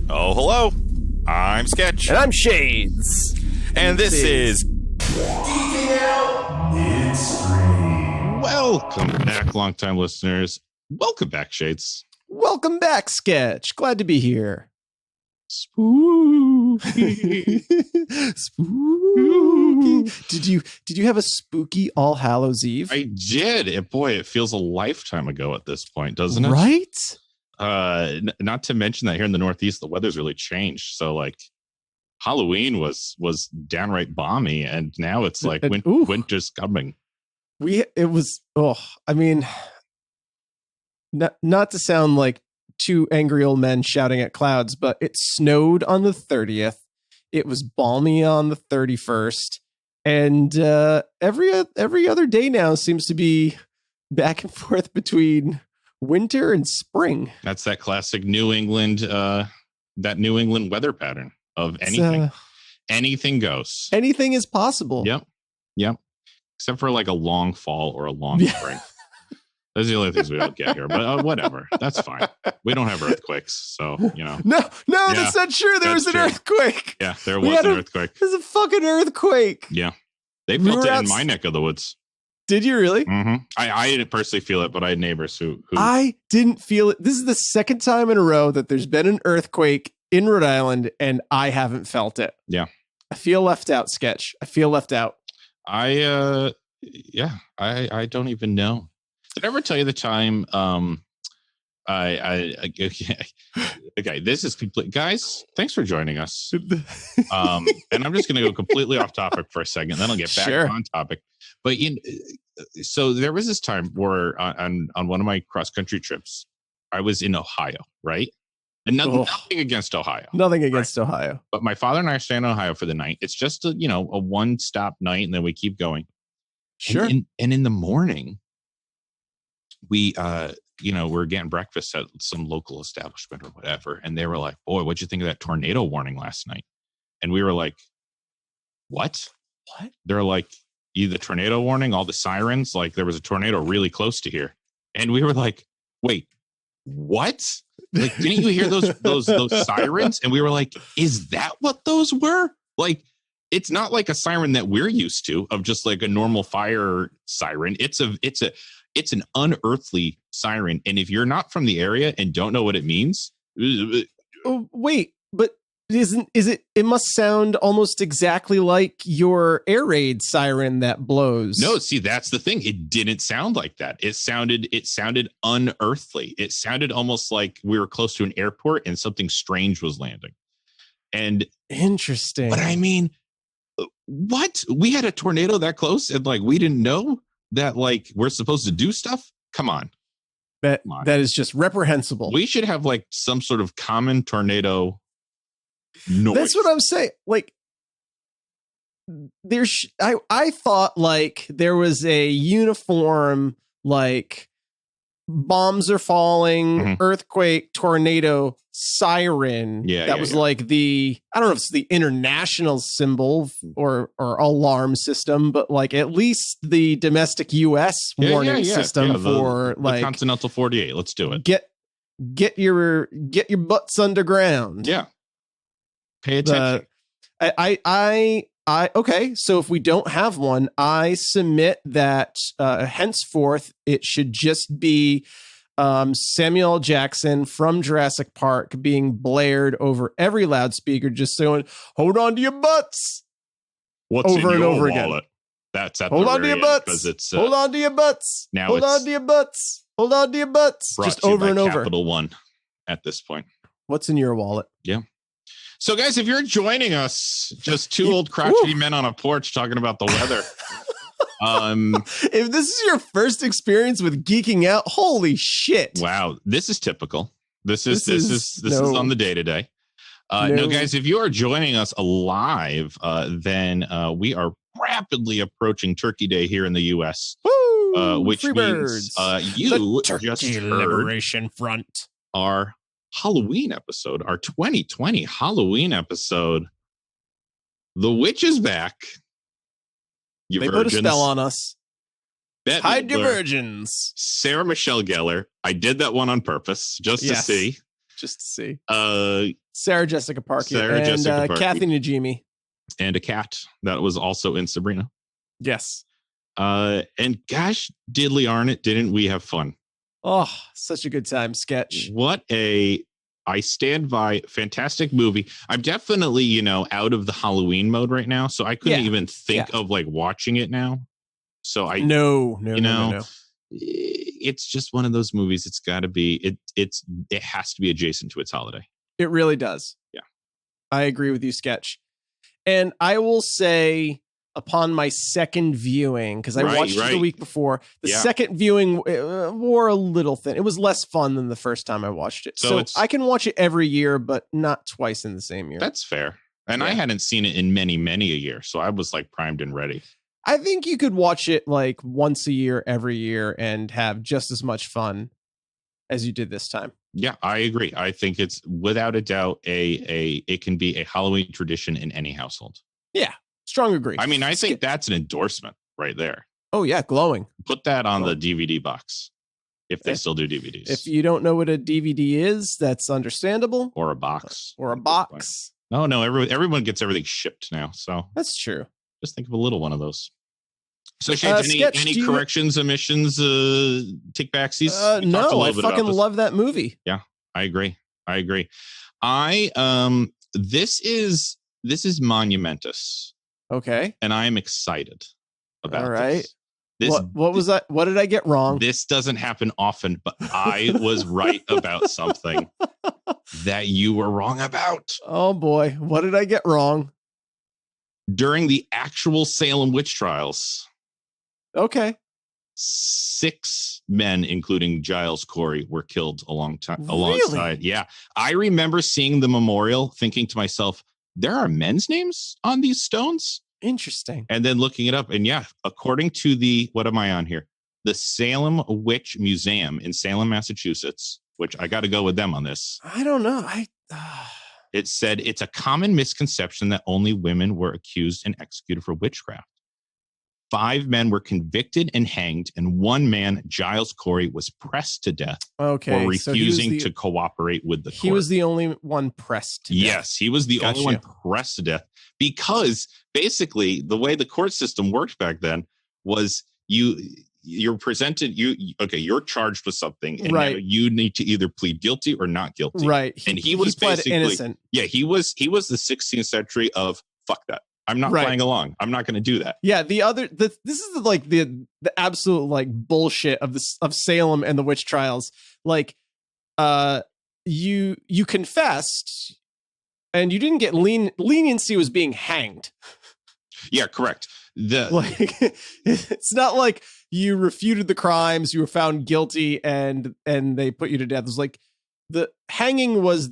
Oh, hello. I'm Sketch. And I'm Shades. And this is Midstream. Welcome back, longtime listeners. Welcome back, Shades. Welcome back, Sketch. Glad to be here. Spooky. Spooky. Did you have a spooky All Hallows Eve? I did. And boy, it feels a lifetime ago at this point, doesn't it? Right? Not to mention that here in the Northeast, the weather's really changed. So like Halloween was downright balmy, and now it's like winter's coming. Not to sound like two angry old men shouting at clouds, but it snowed on the 30th. It was balmy on the 31st, and every other day now seems to be back and forth between winter and spring. That's that classic New England weather pattern of anything. Anything goes. Anything is possible. Yep. Except for like a long fall or a long spring. Those are the only things we don't get here, but whatever. That's fine. We don't have earthquakes, so, you know. No, that's not true. There was an earthquake. Yeah, there was an earthquake. There's a fucking earthquake. Yeah. They felt it in my neck of the woods. Did you really? Mm-hmm. I didn't personally feel it, but I had neighbors who... I didn't feel it. This is the second time in a row that there's been an earthquake in Rhode Island, and I haven't felt it. Yeah. I feel left out, Sketch. I feel left out. I don't even know. Did I ever tell you the time? Okay, this is complete. Guys, thanks for joining us. And I'm just going to go completely off topic for a second, then I'll get back on topic. But so there was this time where on one of my cross country trips, I was in Ohio, right? And nothing against Ohio. Nothing against Ohio. But my father and I are staying in Ohio for the night. It's just a one stop night, and then we keep going. Sure. And in the morning, we we're getting breakfast at some local establishment or whatever, and they were like, "Boy, what'd you think of that tornado warning last night?" And we were like, "What?" They're like, "The tornado warning, all the sirens, like there was a tornado really close to here." And we were like, "Wait, what? Like, didn't you hear those sirens?" And we were like, "Is that what those were?" Like, it's not like a siren that we're used to of just like a normal fire siren. It's an unearthly siren. And if you're not from the area and don't know what it means. Oh, wait, but it must sound almost exactly like your air raid siren that blows. No, see, that's the thing. It didn't sound like that. It sounded unearthly. It sounded almost like we were close to an airport and something strange was landing. And interesting. But I mean, what? We had a tornado that close and like we didn't know that like we're supposed to do stuff? Come on. That is just reprehensible. We should have like some sort of common tornado noise. That's what I'm saying. Like I thought like there was a uniform like bombs are falling, earthquake, tornado, siren. That was like the, I don't know if it's the international symbol or alarm system, but like at least the domestic US warning system for like the continental 48. Let's do it. Get your butts underground. Yeah. Pay attention. Okay, so if we don't have one, I submit that henceforth it should just be Samuel L. Jackson from Jurassic Park being blared over every loudspeaker, just saying, "Hold on to your butts." What's over in and your over wallet? again. That's at hold the on to your butts. It's, hold on to your butts. Now hold on to your butts. Hold on to your butts. Just over and over. Capital One at this point. What's in your wallet? Yeah. So, guys, if you're joining us, just two old crotchety men on a porch talking about the weather. If this is your first experience with geeking out, holy shit! Wow, this is typical. This is on the day-to-day. No, guys, if you are joining us live, then we are rapidly approaching Turkey Day here in the U.S., which means you just heard Liberation Front, our Halloween episode, our 2020 Halloween episode. The witch is back. They put a spell on us. High Divergence. Sarah Michelle Gellar. I did that one on purpose just to see. Just to see. Sarah Jessica Parker and Kathy Najimy. And a cat that was also in Sabrina. Yes. And gosh, didn't we have fun? Oh, such a good time. Sketch. I stand by fantastic movie. I'm definitely, out of the Halloween mode right now. So I couldn't even think of like watching it now. So no. It's just one of those movies. It's got to be, it has to be adjacent to its holiday. It really does. Yeah. I agree with you, Sketch. And I will say, upon my second viewing, because I watched it the week before, the second viewing wore a little thin. It was less fun than the first time I watched it. So I can watch it every year, but not twice in the same year. That's fair. And I hadn't seen it in many, many a year. So I was like primed and ready. I think you could watch it like once a year, every year, and have just as much fun as you did this time. Yeah, I agree. I think it's without a doubt it can be a Halloween tradition in any household. Yeah. Strong agree. I mean, I think that's an endorsement right there. Oh, yeah. Glowing. Put that on the DVD box if they still do DVDs. If you don't know what a DVD is, that's understandable. Or a box. No, everyone gets everything shipped now. So that's true. Just think of a little one of those. So, Shades, any corrections, omissions, take backsies? No, I fucking love that movie. Yeah, I agree. This is monumentous. Okay. And I am excited about All right. this. What was that? What did I get wrong? This doesn't happen often, but I was right about something that you were wrong about. Oh, boy. What did I get wrong? During the actual Salem witch trials. Okay. 6 men, including Giles Corey, were killed alongside. Really? Yeah. I remember seeing the memorial thinking to myself, there are men's names on these stones? Interesting. And then looking it up. And according to what am I on here? The Salem Witch Museum in Salem, Massachusetts, which I got to go with them on this. I don't know. It said it's a common misconception that only women were accused and executed for witchcraft. 5 men were convicted and hanged, and 1 man, Giles Corey, was pressed to death for refusing to cooperate with the court. He was the only one pressed to death. Yes, he was the only one pressed to death because basically the way the court system worked back then was you're presented, you're charged with something, and now you need to either plead guilty or not guilty. Right. And he was basically innocent. Yeah, he was the 16th century of fuck that. I'm not playing along. I'm not going to do that. Yeah, this is like the absolute like bullshit of Salem and the witch trials. Like, you confessed, and you didn't get leniency was being hanged. Yeah, correct. It's not like you refuted the crimes, you were found guilty, and they put you to death. It was like the hanging was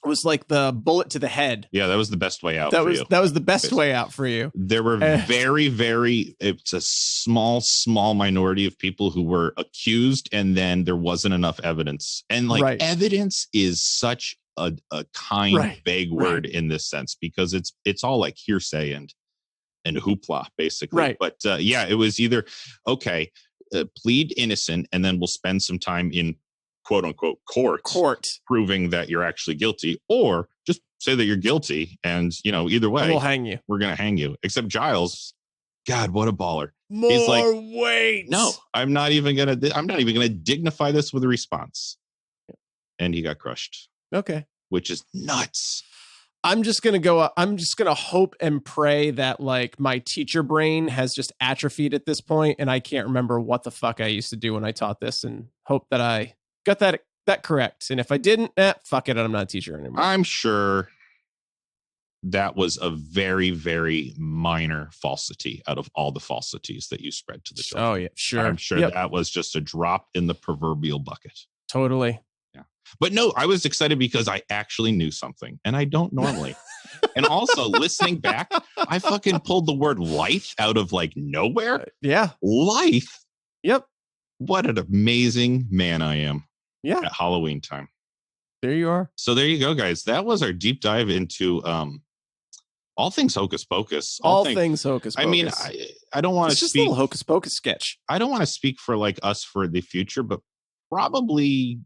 was like the bullet to the head. Yeah, that was the best way out. That was the best way out for you. There were it's a small minority of people who were accused, and then there wasn't enough evidence. And evidence is such a kind, vague word in this sense, because it's all like hearsay and hoopla, basically. Right. But it was either plead innocent, and then we'll spend some time in quote unquote court proving that you're actually guilty, or just say that you're guilty, and either way we'll hang you. We're gonna hang you. Except Giles, God, what a baller. He's like, weight. No, I'm not even gonna dignify this with a response. And he got crushed. Okay. Which is nuts. I'm just gonna hope and pray that like my teacher brain has just atrophied at this point, and I can't remember what the fuck I used to do when I taught this, and hope that I got that correct. And if I didn't, fuck it, I'm not a teacher anymore. I'm sure that was a very, very minor falsity out of all the falsities that you spread to the children. Oh yeah, sure. I'm sure that was just a drop in the proverbial bucket. Totally. Yeah. But no, I was excited because I actually knew something, and I don't normally. And also listening back, I fucking pulled the word life out of like nowhere. Yeah. Life. Yep. What an amazing man I am. Yeah. At Halloween time. There you are. So there you go, guys. That was our deep dive into all things Hocus Pocus. All things Hocus Pocus. I mean, I don't want to just speak. A little Hocus Pocus sketch. I don't want to speak for like us for the future, but probably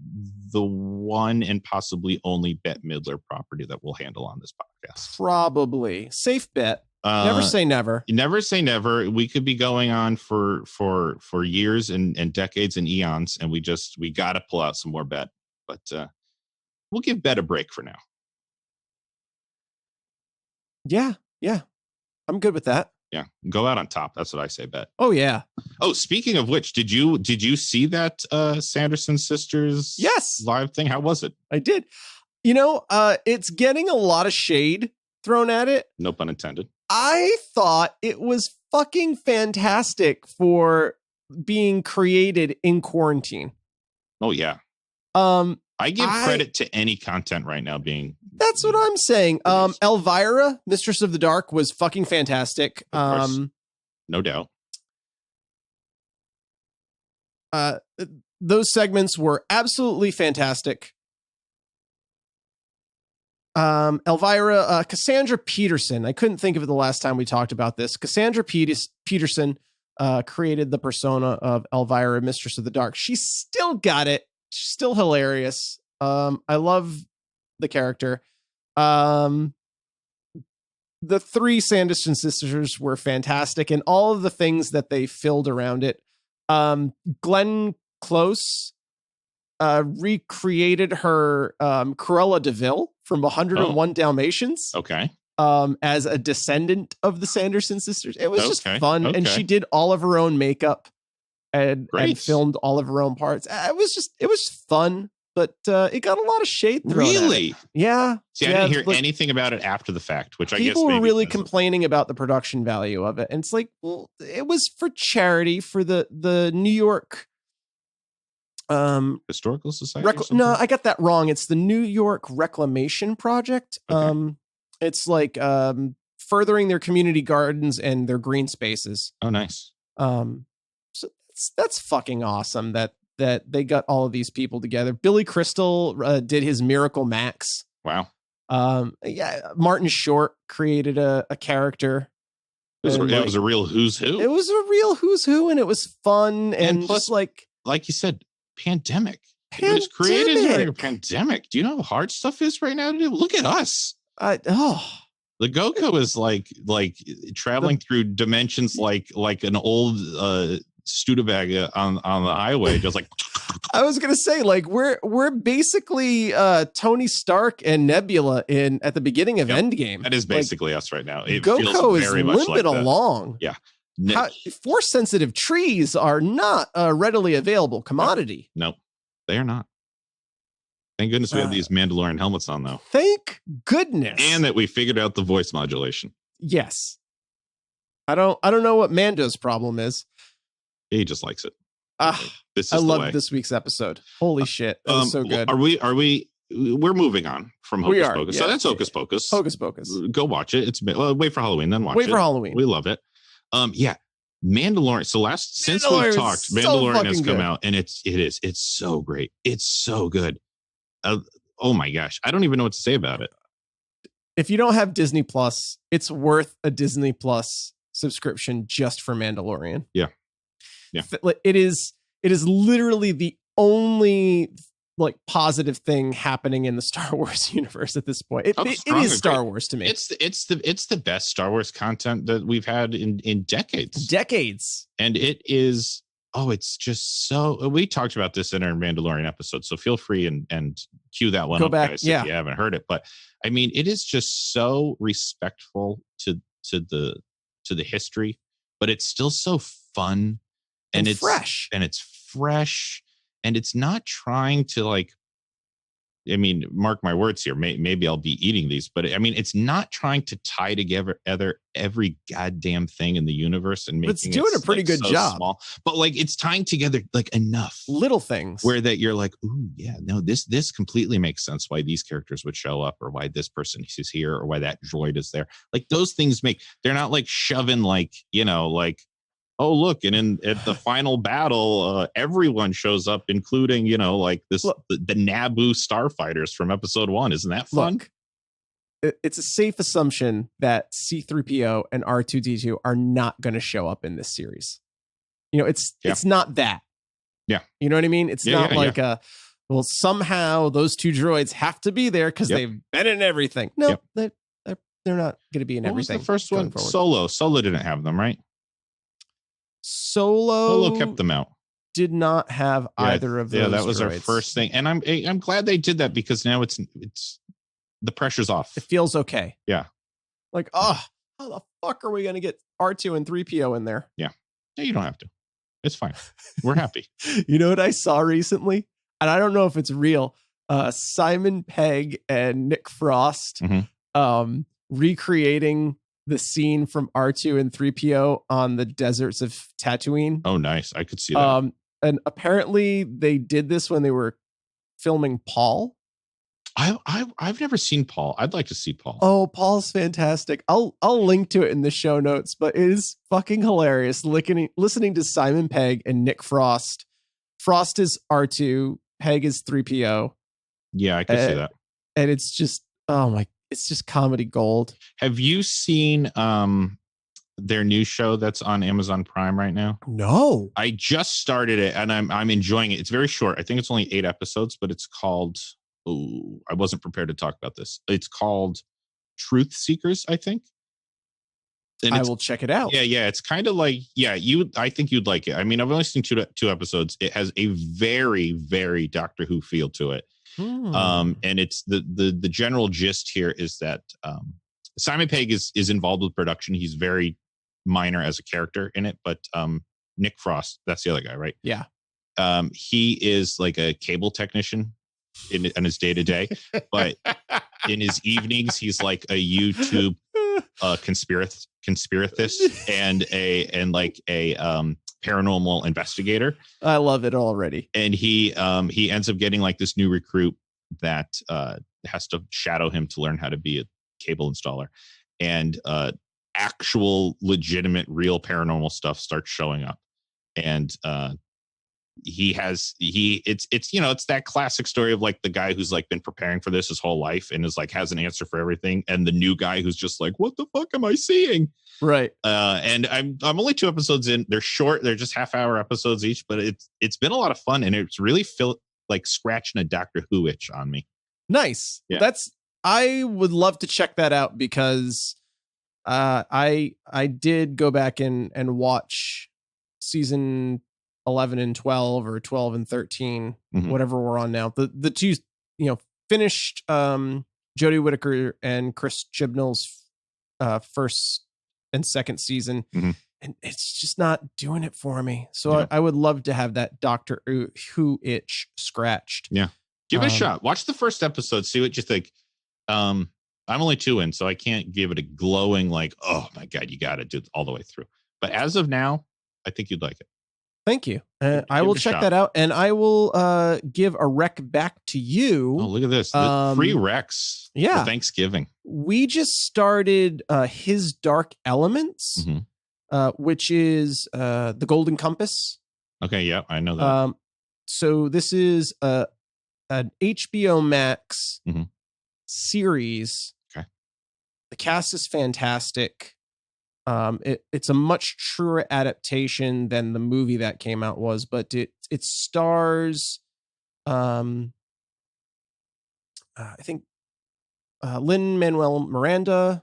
the one and possibly only Bette Midler property that we'll handle on this podcast. Probably. Safe bet. Never say never. Never say never. We could be going on for years and decades and eons, and we got to pull out some more Bette. But we'll give Bette a break for now. Yeah. I'm good with that. Yeah, go out on top. That's what I say, Bette. Oh yeah. Oh, speaking of which, did you see that Sanderson sisters live thing? How was it? I did. It's getting a lot of shade thrown at it. No pun intended. I thought it was fucking fantastic for being created in quarantine. Oh yeah. I give credit to any content right now being. That's what I'm saying. Elvira, Mistress of the Dark, was fucking fantastic. No doubt. Those segments were absolutely fantastic. Elvira, Cassandra Peterson. I couldn't think of it the last time we talked about this. Cassandra Peterson created the persona of Elvira, Mistress of the Dark. She's still got it. She's still hilarious. I love the character. The three Sanderson sisters were fantastic, and all of the things that they filled around it. Glenn Close recreated her Cruella de Vil from 101 Dalmatians. Okay. As a descendant of the Sanderson sisters. It was just fun. Okay. And she did all of her own makeup and filmed all of her own parts. It was fun, but it got a lot of shade thrown at it. Really? Yeah. See, I didn't hear anything about it after the fact, which I guess people were really complaining about the production value of it. And it's like, well, it was for charity for the New York Historical Society. No, I got that wrong. It's the New York Reclamation Project. Okay. It's like furthering their community gardens and their green spaces. Oh, nice. So that's fucking awesome that they got all of these people together. Billy Crystal did his Miracle Max. Wow. Martin Short created a character. It was a real who's who. It was a real who's who, and it was fun and plus, like you said, pandemic. It was created during a pandemic. Do you know how hard stuff is right now to do? Look at us. The Go-Go is like traveling through dimensions like an old Studebaker on the highway, just like. I was gonna say, like, we're basically Tony Stark and Nebula at the beginning of Endgame. That is basically us right now. It Go-Go feels very much limping like that. along. Yeah. Force sensitive trees are not a readily available commodity. No, they are not. Thank goodness we have these Mandalorian helmets on, though. Thank goodness. And that we figured out the voice modulation. Yes. I don't know what Mando's problem is. He just likes it. I love this week's episode. Holy shit. That was so good. We're moving on from Hocus Pocus. Yeah. So that's Hocus Pocus. Hocus Pocus. Go watch it. Wait for Halloween, then watch it. Wait for Halloween. We love it. Mandalorian. So since we've talked, Mandalorian has come out, and it's so great. It's so good. Oh my gosh, I don't even know what to say about it. If you don't have Disney Plus, it's worth a Disney Plus subscription just for Mandalorian. Yeah. It is literally the only like positive thing happening in the Star Wars universe at this point. It is Star Wars to me. It's the best Star Wars content that we've had in decades. And it is. Oh, it's just so. We talked about this in our Mandalorian episode, so feel free and cue that one up, guys, if you haven't heard it. But I mean, it is just so respectful to the history, but it's still so fun and it's fresh and it's not trying to like. I mean, mark my words here. Maybe I'll be eating these, but I mean, it's not trying to tie together every goddamn thing in the universe and making it's doing a pretty good job. Small, but like it's tying together like enough little things where that you're like, ooh, yeah, no, this completely makes sense why these characters would show up or why this person is here or why that droid is there. Like those things they're not like shoving like, like. Oh, look, and at the final battle, everyone shows up, including, like this the Naboo starfighters from episode 1. Isn't that fun? Look, it's a safe assumption that C-3PO and R2-D2 are not going to show up in this series. It's not that. Yeah. You know what I mean? It's not like well, somehow those two droids have to be there because they've been in everything. No, they're not going to be in everything. What was the first one? Solo. Solo didn't have them, right? Solo kept them out. Did not have either of those. Yeah, that was droids. our first thing, and I'm glad they did that because now it's the pressure's off. It feels okay. Yeah. Like, how the fuck are we going to get R2 and 3PO in there? Yeah. Yeah, you don't have to. It's fine. We're happy. You know what I saw recently? And I don't know if it's real. Simon Pegg and Nick Frost recreating the scene from R2 and 3PO on the deserts of Tatooine. Oh, nice. I could see that. And apparently they did this when they were filming Paul. I've never seen Paul. I'd like to see Paul. Oh, Paul's fantastic. I'll link to it in the show notes, but it is fucking hilarious listening to Simon Pegg and Nick Frost. Frost is R2, Pegg is 3PO. Yeah, I can see that. And it's just it's just comedy gold. Have you seen their new show that's on Amazon Prime right now? No. I just started it and I'm enjoying it. It's very short. I think it's only 8 episodes, but it's called I wasn't prepared to talk about this. It's called Truth Seekers, I think. And I will check it out. Yeah. It's kind of like, I think you'd like it. I mean, I've only seen two episodes. It has a very, very Doctor Who feel to it. And it's the general gist here is that Simon Pegg is involved with production. He's very minor as a character in it, but Nick Frost, that's the other guy, right? Yeah. He is like a cable technician in his day-to-day, but in his evenings he's like a YouTube conspiracist and a paranormal investigator. I love it already. And he ends up getting like this new recruit that has to shadow him to learn how to be a cable installer, and actual legitimate real paranormal stuff starts showing up. And it's that classic story of like the guy who's like been preparing for this his whole life and is like has an answer for everything, and the new guy who's just like, what the fuck am I seeing? Right. And I'm only 2 episodes in. They're short, they're just half-hour episodes each, but it's been a lot of fun, and it's really like scratching a Doctor Who itch on me. Nice. Yeah. I would love to check that out because I did go back and watch season 11 and 12 or 12 and 13, whatever we're on now. The two, finished Jodie Whittaker and Chris Chibnall's first and second season, and it's just not doing it for me. So I would love to have that Doctor Who itch scratched. Yeah. Give it a shot. Watch the first episode. See what you think. I'm only 2 in, so I can't give it a glowing like, oh my God, you got to do it all the way through. But as of now, I think you'd like it. Thank you. I will check that out, and I will give a rec back to you. Oh, look at this. The free recs for Thanksgiving. We just started His Dark Elements, which is the Golden Compass. Okay, yeah, I know that. So this is an HBO Max series. Okay. The cast is fantastic. It's a much truer adaptation than the movie that came out was, but it stars I think Lin-Manuel Miranda,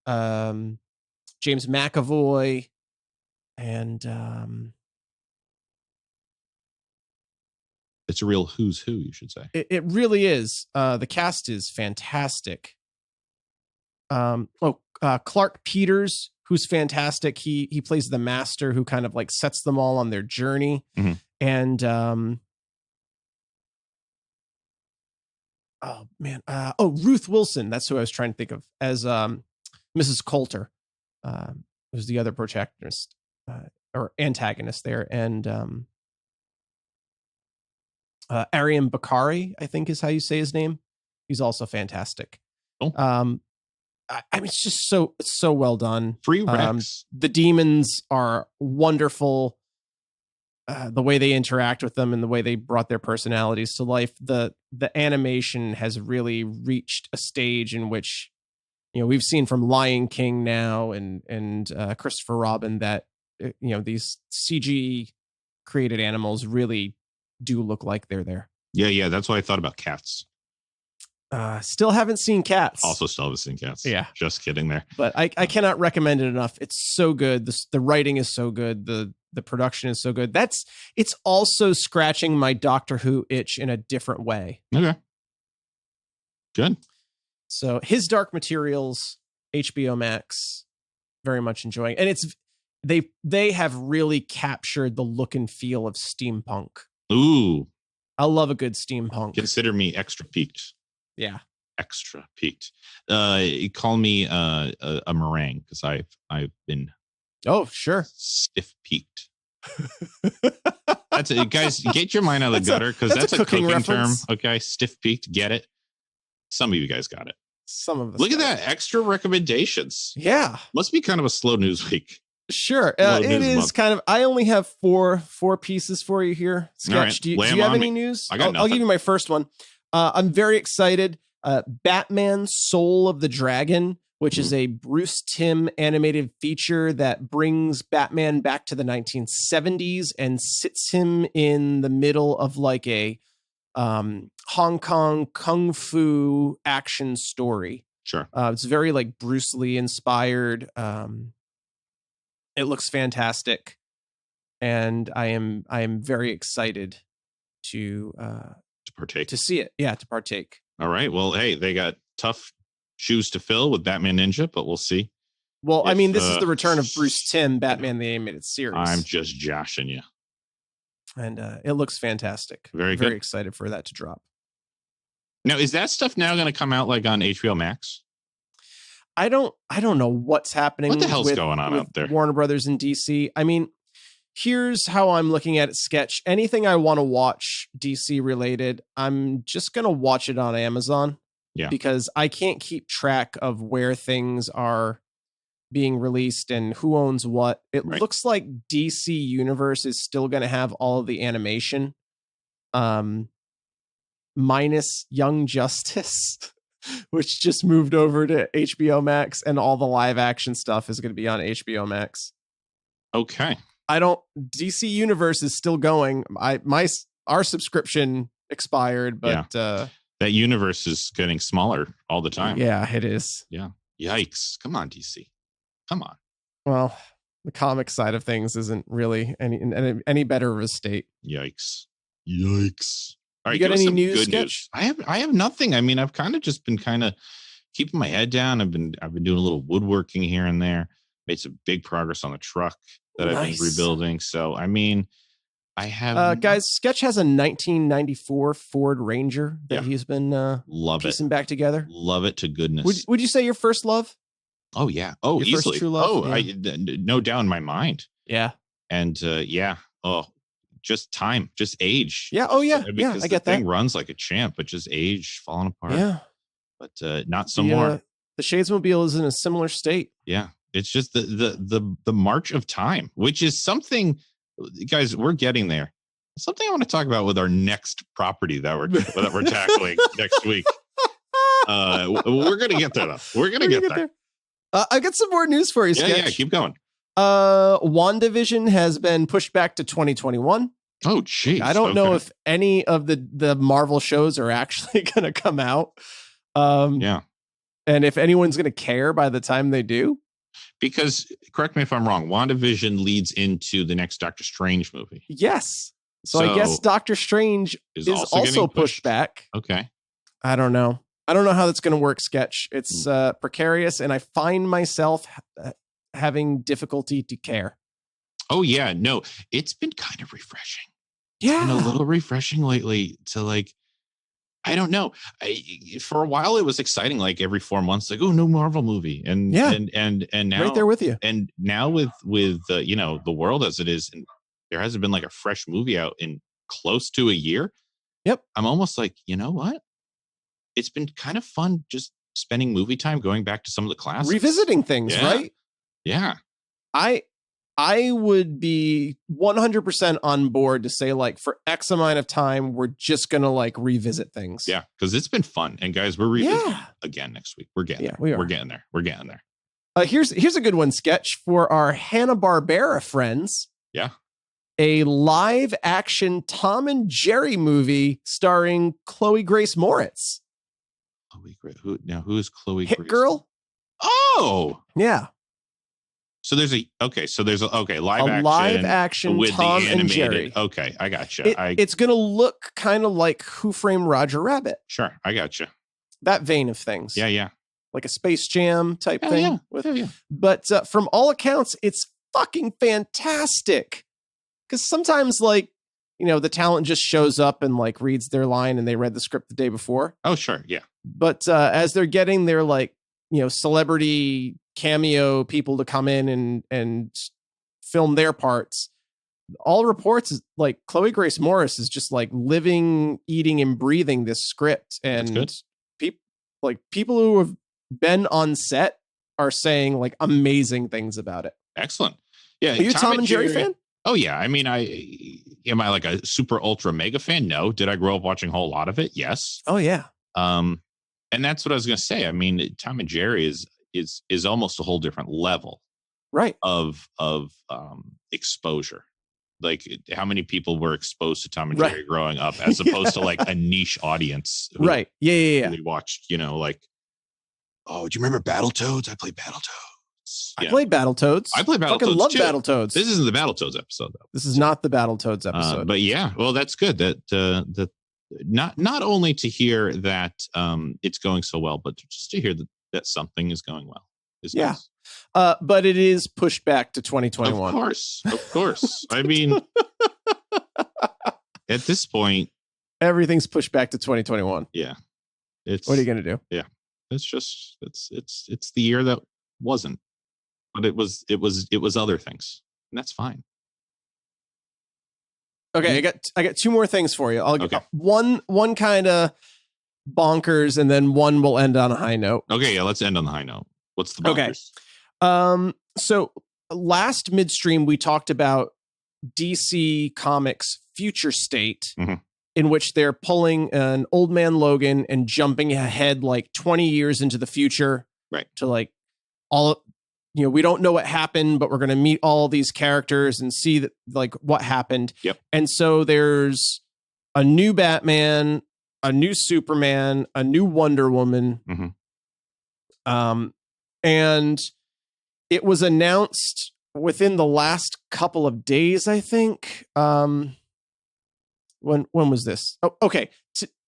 James McAvoy, and it's a real who's who, you should say. It really is. The cast is fantastic. Clark Peters, who's fantastic. He plays the master who kind of like sets them all on their journey. And Ruth Wilson, that's who I was trying to think of as Mrs. Coulter, who's the other protagonist or antagonist there. And Arian Bakari, I think is how you say his name. He's also fantastic. Cool. I mean, it's just so well done. Free Rex. The demons are wonderful. The way they interact with them and the way they brought their personalities to life. The animation has really reached a stage in which we've seen from Lion King now and Christopher Robin that these CG created animals really do look like they're there. Yeah. That's why I thought about Cats. Still haven't seen Cats. Also still haven't seen Cats. Yeah. Just kidding there. But I cannot recommend it enough. It's so good. The writing is so good. The production is so good. It's also scratching my Doctor Who itch in a different way. Okay. Good. So His Dark Materials, HBO Max, very much enjoying. And they have really captured the look and feel of steampunk. Ooh. I love a good steampunk. Consider me extra peaked. Yeah. Extra peaked. Call me a meringue because I've been stiff peaked. That's it, guys. Get your mind out of the gutter because that's a cooking reference. Term. Okay, stiff peaked. Get it? Some of you guys got it. Some of us. Look at that extra recommendations. Yeah, must be kind of a slow news week. Sure, it is month. Kind of. I only have four pieces for you here. Sketch. Right. Do you have any news? I'll give you my first one. I'm very excited. Batman Soul of the Dragon, which is a Bruce Timm animated feature that brings Batman back to the 1970s and sits him in the middle of like a Hong Kong kung fu action story. Sure. It's very like Bruce Lee inspired. It looks fantastic. And I am very excited to partake, to see it. Yeah, to partake. All right. Well, hey, they got tough shoes to fill with Batman Ninja, but we'll see. Well, I mean, this is the return of Bruce Timm, Batman the Animated Series. I'm just joshing you. And it looks fantastic. Very good. Very excited for that to drop. Now, is that stuff now going to come out like on HBO Max? I don't know what's happening. What the hell's going on out there? Warner Brothers and DC. I mean, here's how I'm looking at it, Sketch. Anything I want to watch DC related, I'm just going to watch it on Amazon. Yeah. Because I can't keep track of where things are being released and who owns what. It looks like DC Universe is still going to have all of the animation, minus Young Justice, which just moved over to HBO Max, and all the live action stuff is going to be on HBO Max. Okay. DC Universe is still going. Our subscription expired, but that universe is getting smaller all the time. Yeah, it is. Yeah. Yikes. Come on, DC. Come on. Well, the comic side of things isn't really any better of a state. Yikes. All right, you got any news, Sketch? I have nothing. I mean, I've kind of just been kind of keeping my head down. I've been doing a little woodworking here and there. Made some big progress on the truck that I've been rebuilding. So, I mean, I have guys, Sketch has a 1994 Ford Ranger that he's been piecing back together. Love it to goodness. Would you say your first love? Oh yeah. Oh, your easily. First true love? Oh, no doubt in my mind. Yeah. And oh, just time, just age. Yeah. Oh yeah. Because I get the thing that. runs like a champ, but just age falling apart. Yeah. But not some more. The Shadesmobile is in a similar state. Yeah. It's just the march of time, which is something, guys, we're getting there. Something I want to talk about with our next property that we're tackling next week. We're gonna get there though. We're gonna get there. I got some more news for you, Sketch. Yeah, keep going. WandaVision has been pushed back to 2021. Oh, geez. I don't know if any of the Marvel shows are actually going to come out. Yeah. And if anyone's going to care by the time they do. Because, correct me if I'm wrong, WandaVision leads into the next Doctor Strange movie. Yes. So I guess Doctor Strange is also pushed back. Okay. I don't know how that's going to work, Sketch. It's precarious, and I find myself having difficulty to care. Oh, yeah. No, it's been kind of refreshing. Yeah. It's been a little refreshing lately to like, I don't know. For a while, it was exciting. Like every 4 months, like, oh, no Marvel movie. And now right there with you. And now with the world as it is, and there hasn't been like a fresh movie out in close to a year. Yep. I'm almost like, you know what? It's been kind of fun just spending movie time, going back to some of the classics. Revisiting things, right? Yeah. I would be 100% on board to say, like, for X amount of time, we're just going to, like, revisit things. Yeah, because it's been fun. And guys, we're revisiting again next week. We're getting there. We are. We're getting there. We're getting there. Here's a good one, Sketch, for our Hanna-Barbera friends. Yeah. A live-action Tom and Jerry movie starring Chloe Grace Moretz. Who is Chloe Hit Grace? Girl? Oh! Yeah. So there's live action with Tom the animated. And Jerry. Okay, I got you. It's going to look kind of like Who Framed Roger Rabbit. Sure, I got you. That vein of things. Yeah. Like a Space Jam type thing. Yeah. But from all accounts, it's fucking fantastic. Because sometimes, like, you know, the talent just shows up and, like, reads their line and they read the script the day before. Oh, sure, yeah. But as they're getting their, like, you know, celebrity cameo people to come in and film their parts, all reports is like Chloe Grace Moretz is just like living, eating, and breathing this script. And people who have been on set are saying like amazing things about it. Excellent. Yeah. Are you a Tom and Jerry fan? Oh yeah. I mean, am I like a super ultra mega fan? No. Did I grow up watching a whole lot of it? Yes. Oh yeah. And that's what I was going to say. I mean, Tom and Jerry is almost a whole different level, right? Of exposure. Like how many people were exposed to Tom and Jerry growing up, as opposed to like a niche audience, who right? Yeah. Really watched, you know, like, oh, do you remember Battletoads? I played Battletoads. I played Battletoads. I played Battletoads. Fucking love too. Battletoads. This isn't the Battletoads episode though. This is not the Battletoads episode. But yeah, well, that's good. That not only to hear that it's going so well, but just to hear that something is going well. Nice. But it is pushed back to 2021. Of course. I mean, at this point, everything's pushed back to 2021. Yeah. What are you going to do? Yeah. It's just it's the year that wasn't, but it was other things, and that's fine. Okay, I got two more things for you. I'll get one kind of bonkers, and then one will end on a high note. Okay, yeah, let's end on the high note. What's the bonkers? Okay. So last midstream we talked about DC Comics Future State, in which they're pulling an Old Man Logan and jumping ahead like 20 years into the future, right? To like all. You know, we don't know what happened, but we're going to meet all these characters and see that like what happened. Yep. And so there's a new Batman, a new Superman, a new Wonder Woman. And it was announced within the last couple of days, I think. When was this? Oh, okay.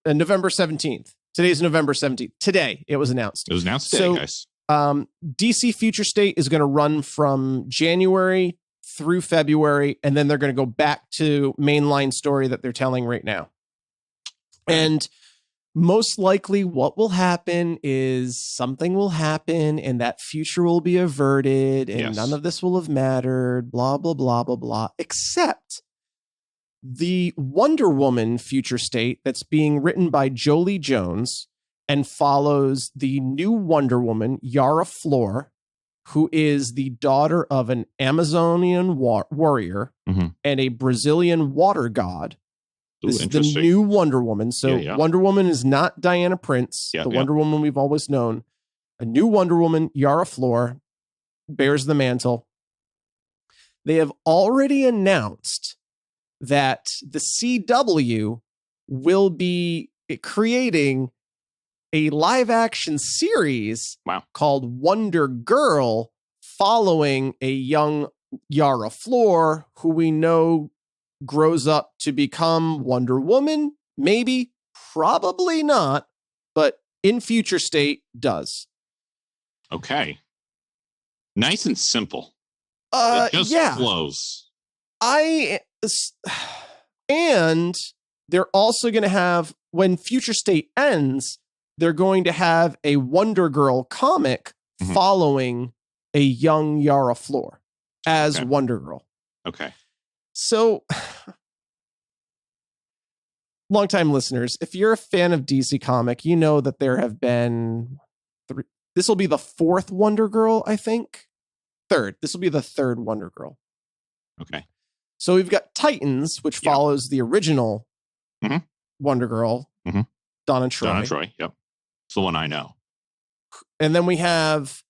November 17th. Today's November 17th. Today it was announced. It was announced today, guys. DC Future State is going to run from January through February, and then they're going to go back to mainline story that they're telling right now. And most likely what will happen is something will happen and that future will be averted and none of this will have mattered, blah, blah, blah, blah, blah, except the Wonder Woman Future State that's being written by Jolie Jones and follows the new Wonder Woman, Yara Flor, who is the daughter of an Amazonian warrior and a Brazilian water god. This is the new Wonder Woman. So Wonder Woman is not Diana Prince, the Wonder Woman we've always known. A new Wonder Woman, Yara Flor, bears the mantle. They have already announced that the CW will be creating a live action series called Wonder Girl, following a young Yara Flor, who we know grows up to become Wonder Woman. Maybe, probably not, but in Future State does. Okay. Nice and simple. It just flows. And they're also going to have, when Future State ends, they're going to have a Wonder Girl comic following a young Yara Flor as Wonder Girl. Okay. So, longtime listeners, if you're a fan of DC Comic, you know that there have been this will be the fourth Wonder Girl, I think. Third. This will be the third Wonder Girl. Okay. So we've got Titans, which follows the original Wonder Girl, Donna Troy. Donna Troy, yep. It's the one I know. And then we have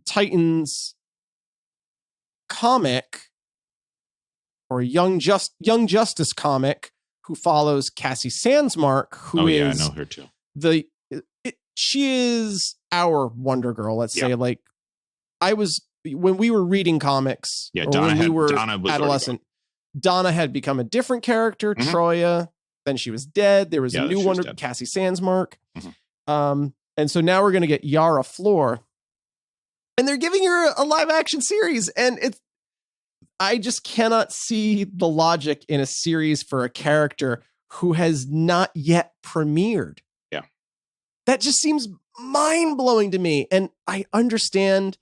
Titans comic, or Young Justice comic, who follows Cassie Sandsmark, who is... I know her too. She is our Wonder Girl, let's say. Like, when we were reading comics, when we were adolescent, Donna had become a different character, Troya. Then she was dead. There was a new Wonder, Cassie Sandsmark. And so now we're going to get Yara Flor. And they're giving her a live action series. And I just cannot see the logic in a series for a character who has not yet premiered. Yeah. That just seems mind-blowing to me. And I understand.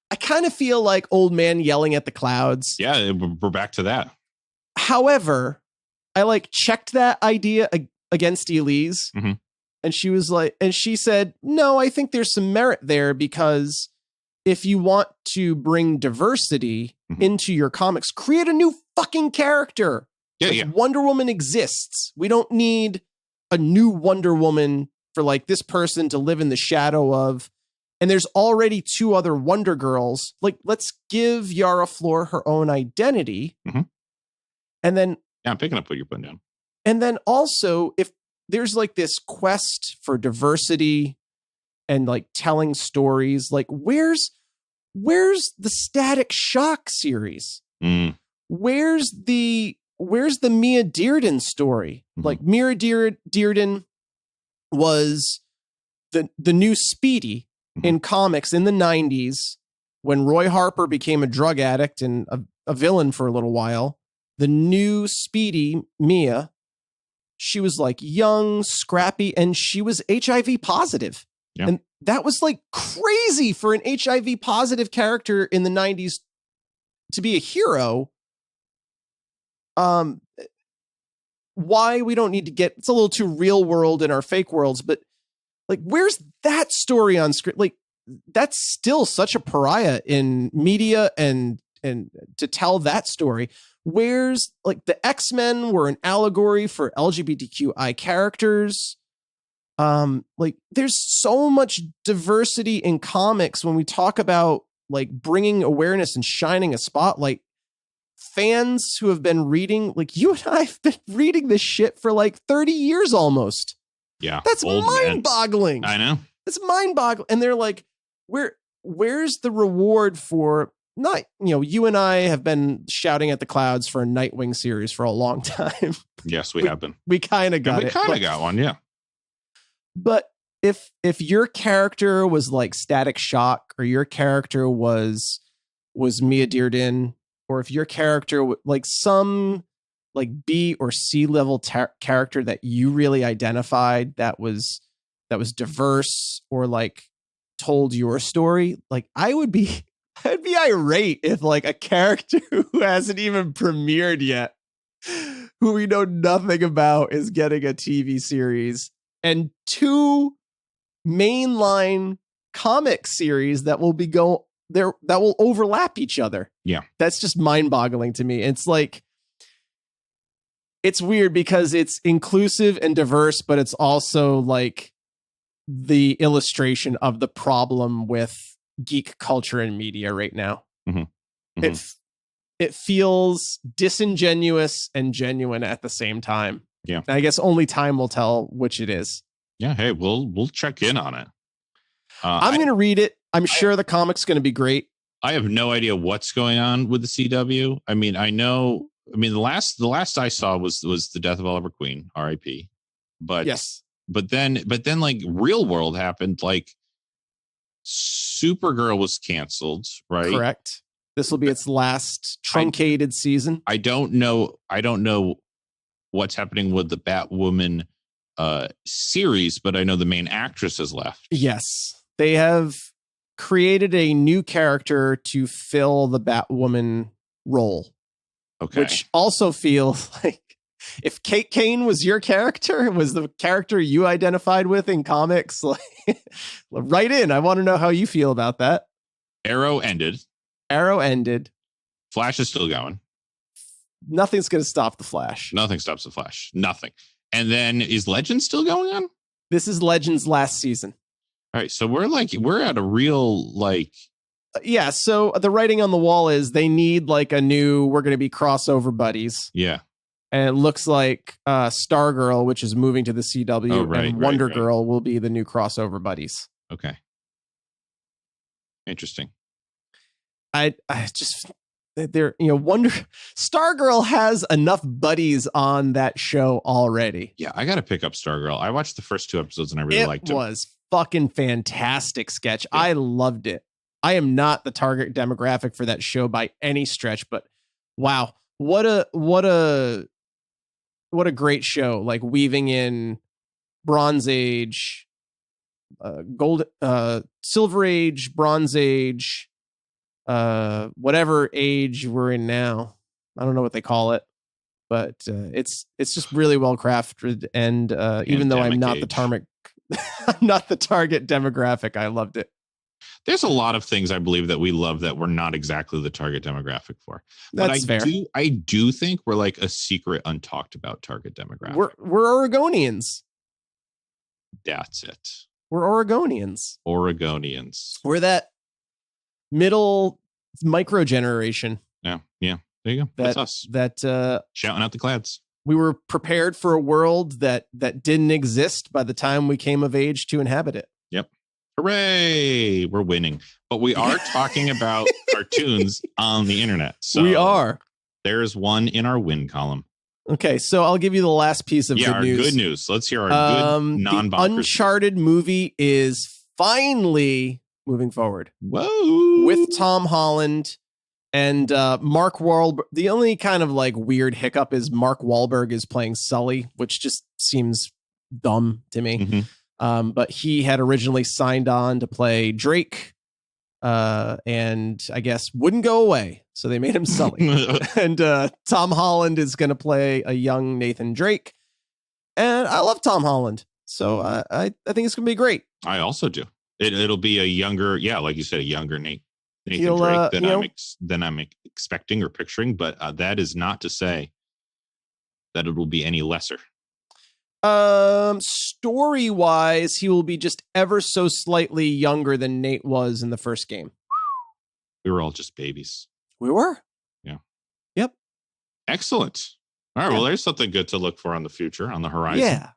I kind of feel like old man yelling at the clouds. Yeah, we're back to that. However, I checked that idea against Elise. And she was like, and she said, no, I think there's some merit there, because if you want to bring diversity into your comics, create a new fucking character. Wonder Woman exists. We don't need a new Wonder Woman for this person to live in the shadow of. And there's already 2 other Wonder Girls. Let's give Yara Flor her own identity. And then... Yeah, I'm picking up what you're putting down. And then also, if there's this quest for diversity and telling stories, where's the Static Shock series? Where's the Mia Dearden story? Mia Dearden was the new Speedy in comics in the 90s, when Roy Harper became a drug addict and a villain for a little while. The new Speedy, Mia, she was young, scrappy, and she was HIV positive. Yeah. And that was crazy for an HIV positive character in the 90s to be a hero. Why we don't need to get, it's a little too real world in our fake worlds, but where's that story on screen? That's still such a pariah in media, and to tell that story. Where's the X-Men were an allegory for LGBTQI characters. There's so much diversity in comics when we talk about bringing awareness and shining a spotlight. Fans who have been reading, you and I have been reading this shit for 30 years almost. Yeah. That's mind-boggling. I know. It's mind-boggling. And they're where's the reward for not, you and I have been shouting at the clouds for a Nightwing series for a long time. Yes, we have been. We kind of got it. We kind of got one, yeah. But if your character was Static Shock, or your character was Mia Dearden, or if your character some B or C level character that you really identified that was diverse, or told your story, I'd be irate if a character who hasn't even premiered yet, who we know nothing about, is getting a TV series, and 2 mainline comic series that will that will overlap each other. Yeah. That's just mind-boggling to me. It's it's weird because it's inclusive and diverse, but it's also the illustration of the problem with geek culture and media right now. It feels disingenuous and genuine at the same time. Yeah. And I guess only time will tell which it is. Yeah. Hey, we'll check in on it. I'm going to read it. I'm sure the comic's going to be great. I have no idea what's going on with the CW. I mean, the last I saw was the death of Oliver Queen, R.I.P. But yes. But then Real World happened. Supergirl was canceled, right? Correct. This will be its last truncated season. I don't know what's happening with the Batwoman series, but I know the main actress has left. Yes. They have created a new character to fill the Batwoman role. Okay. Which also feels if Kate Kane was your character, was the character you identified with in comics, write in. I want to know how you feel about that. Arrow ended. Flash is still going. Nothing's going to stop the Flash. Nothing stops the Flash. Nothing. And then is Legends still going on? This is Legends last season. All right. So we're at a real yeah. So the writing on the wall is they need like a new, we're going to be crossover buddies. Yeah. And it looks like Stargirl, which is moving to the CW, and Wonder Girl will be the new crossover buddies. Okay. Interesting. I just, they're, Stargirl has enough buddies on that show already. Yeah, I got to pick up Stargirl. I watched the first 2 episodes and I really liked it. It was fucking fantastic sketch. Yeah. I loved it. I am not the target demographic for that show by any stretch, but wow, what a great show! Like weaving in Bronze Age, Silver Age, Bronze Age, whatever age we're in now. I don't know what they call it, but it's just really well crafted. And even though I'm not I'm not the target demographic, I loved it. There's a lot of things I believe that we love that we're not exactly the target demographic for. That's fair. I do think we're like a secret, untalked about target demographic. We're Oregonians. That's it. We're Oregonians. We're that middle micro generation. Yeah. There you go. That's us. Shouting out the clads. We were prepared for a world that didn't exist by the time we came of age to inhabit it. Yep. Hooray! We're winning. But we are talking about cartoons on the internet. So we are. There's one in our win column. Okay, so I'll give you the last piece of good news. Good news. Let's hear our good non-bonkers. The Uncharted movie is finally moving forward. Whoa! With Tom Holland and Mark Wahlberg. The only kind of like weird hiccup is Mark Wahlberg is playing Sully, which just seems dumb to me. Mm-hmm. But he had originally signed on to play Drake, and I guess wouldn't go away. So they made him Sully. And Tom Holland is going to play a young Nathan Drake. And I love Tom Holland. So I think it's going to be great. I also do. It'll be a younger, like you said, a younger Nathan Drake than I'm expecting or picturing. But that is not to say that it will be any lesser. Story wise, he will be just ever so slightly younger than Nate was in the first game. We were all just babies. We were. Yeah. Yep. Excellent. All right. Yeah. Well, there's something good to look for on the future, on the horizon. Yeah.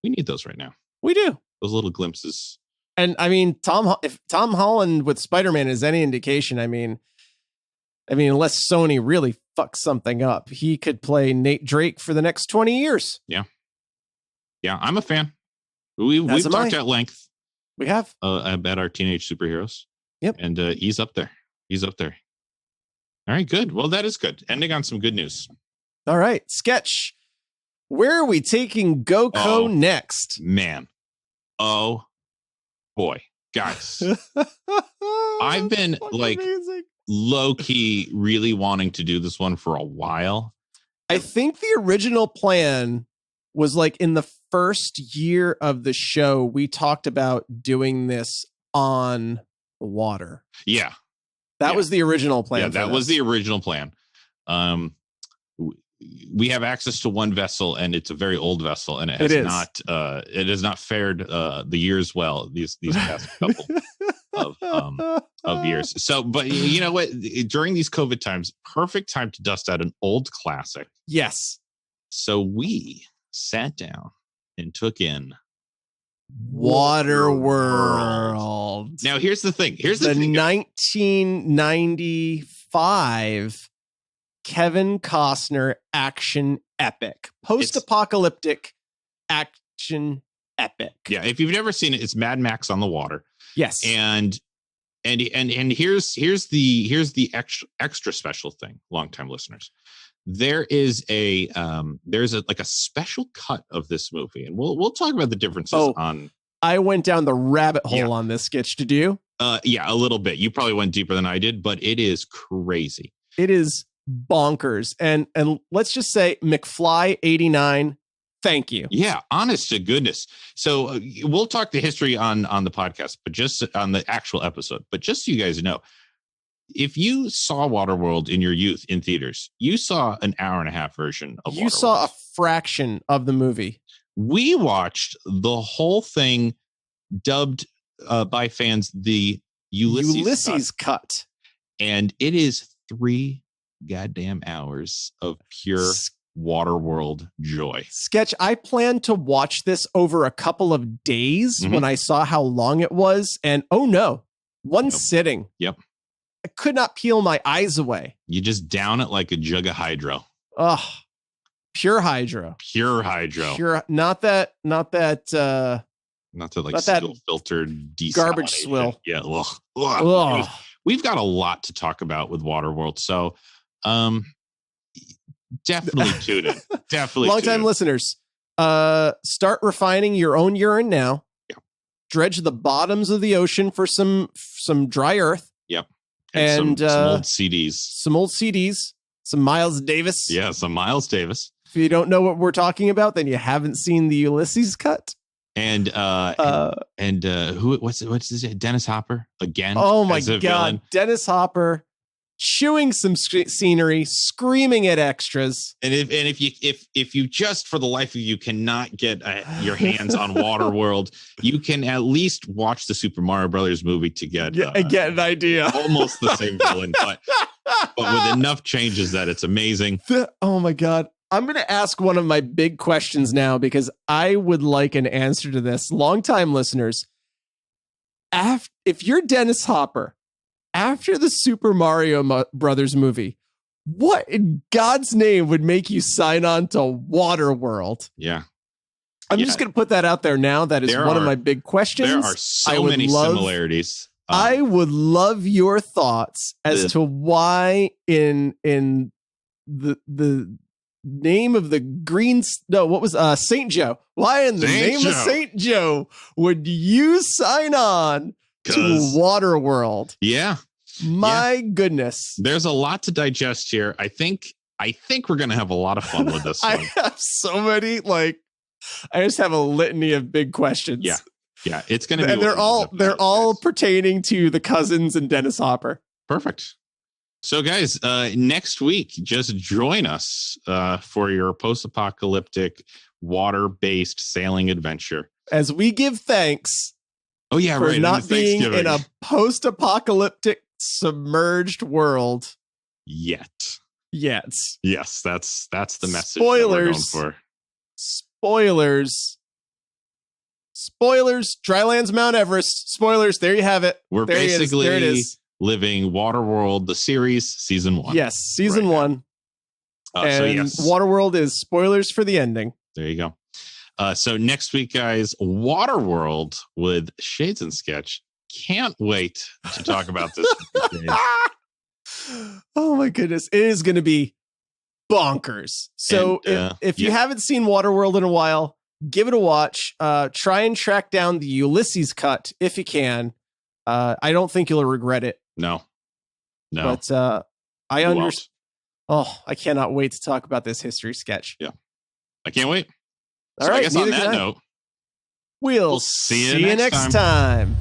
We need those right now. We do. Those little glimpses. And I mean, if Tom Holland with Spider-Man is any indication, I mean, unless Sony really fucks something up, he could play Nate Drake for the next 20 years. Yeah. Yeah, I'm a fan. We've talked at length. We have about our teenage superheroes. Yep. And he's up there. All right, good. Well, that is good. Ending on some good news. All right, Sketch. Where are we taking GoCo next? Man. Oh, boy. Guys. I've been like low-key really wanting to do this one for a while. I think the original plan was like in the first year of the show, we talked about doing this on the water. Yeah. That was the original plan. Yeah, that was the original plan. We have access to one vessel, and it's a very old vessel, and it has not fared the years well these past couple of years. So, but you know what? During these COVID times, perfect time to dust out an old classic. Yes. So we sat down and took in Waterworld. Now, here's the thing. Here's the 1995 Kevin Costner action epic, post-apocalyptic action epic. Yeah, if you've never seen it, it's Mad Max on the water. Yes, and here's the extra special thing, longtime listeners. There's a special cut of this movie, and we'll talk about the differences on. I went down the rabbit hole on this sketch. Did you? Yeah, a little bit. You probably went deeper than I did, but it is crazy. It is bonkers, and let's just say McFly 89. Thank you. Yeah, honest to goodness. So we'll talk the history on the podcast, but just on the actual episode. But just so you guys know, if you saw Waterworld in your youth in theaters, you saw an hour-and-a-half version of Waterworld. You saw a fraction of the movie. We watched the whole thing dubbed by fans the Ulysses cut. And it is 3 goddamn hours of pure Waterworld joy. Sketch, I planned to watch this over a couple of days when I saw how long it was. And oh no, one sitting. Yep. I could not peel my eyes away. You just down it like a jug of hydro. Oh, pure hydro. Pure hydro. Pure, not that filtered garbage swill. Yeah. Ugh. We've got a lot to talk about with Waterworld. So definitely tune in. Definitely. Long-time listeners, start refining your own urine now. Yeah. Dredge the bottoms of the ocean for some dry earth. Yep. And some old CDs. Some Miles Davis. Yeah, some Miles Davis. If you don't know what we're talking about, then you haven't seen the Ulysses cut. And what's his name? Dennis Hopper again. Oh my God, villain. Dennis Hopper chewing some scenery, screaming at extras. And if you just for the life of you cannot get your hands on Waterworld, you can at least watch the Super Mario Brothers movie to get an idea. Almost the same villain, but with enough changes that it's amazing. Oh my God. I'm going to ask one of my big questions now because I would like an answer to this. Longtime listeners, if you're Dennis Hopper, after the Super Mario Brothers movie, what in God's name would make you sign on to Waterworld? Yeah. I'm just going to put that out there now. That is one of my big questions. There are so many similarities. I would love your thoughts as to why in the name of the Saint Joe. Why in the name of Saint Joe would you sign on to Waterworld? Yeah. My goodness. There's a lot to digest here. I think we're going to have a lot of fun with this one. I have so many, I just have a litany of big questions. Yeah. Yeah. It's going to be. And they're all pertaining to the cousins and Dennis Hopper. Perfect. So, guys, next week, just join us for your post-apocalyptic water-based sailing adventure as we give thanks. Oh yeah, for right. not being in a post-apocalyptic submerged world yet. Yes, that's the message. Spoilers. That we're going for. Spoilers. Drylands Mount Everest. Spoilers. There you have it. We're basically there it is. Living Waterworld, the series, season 1. Yes, season 1. And Waterworld is spoilers for the ending. There you go. So next week, guys, Waterworld with Shades and Sketch. Can't wait to talk about this. Oh my goodness. It is going to be bonkers. So if you haven't seen Waterworld in a while, give it a watch. Try and track down the Ulysses cut if you can. I don't think you'll regret it. No. But I understand. Oh, I cannot wait to talk about this history sketch. Yeah. I can't wait. All right. I guess on that note, we'll see you next time.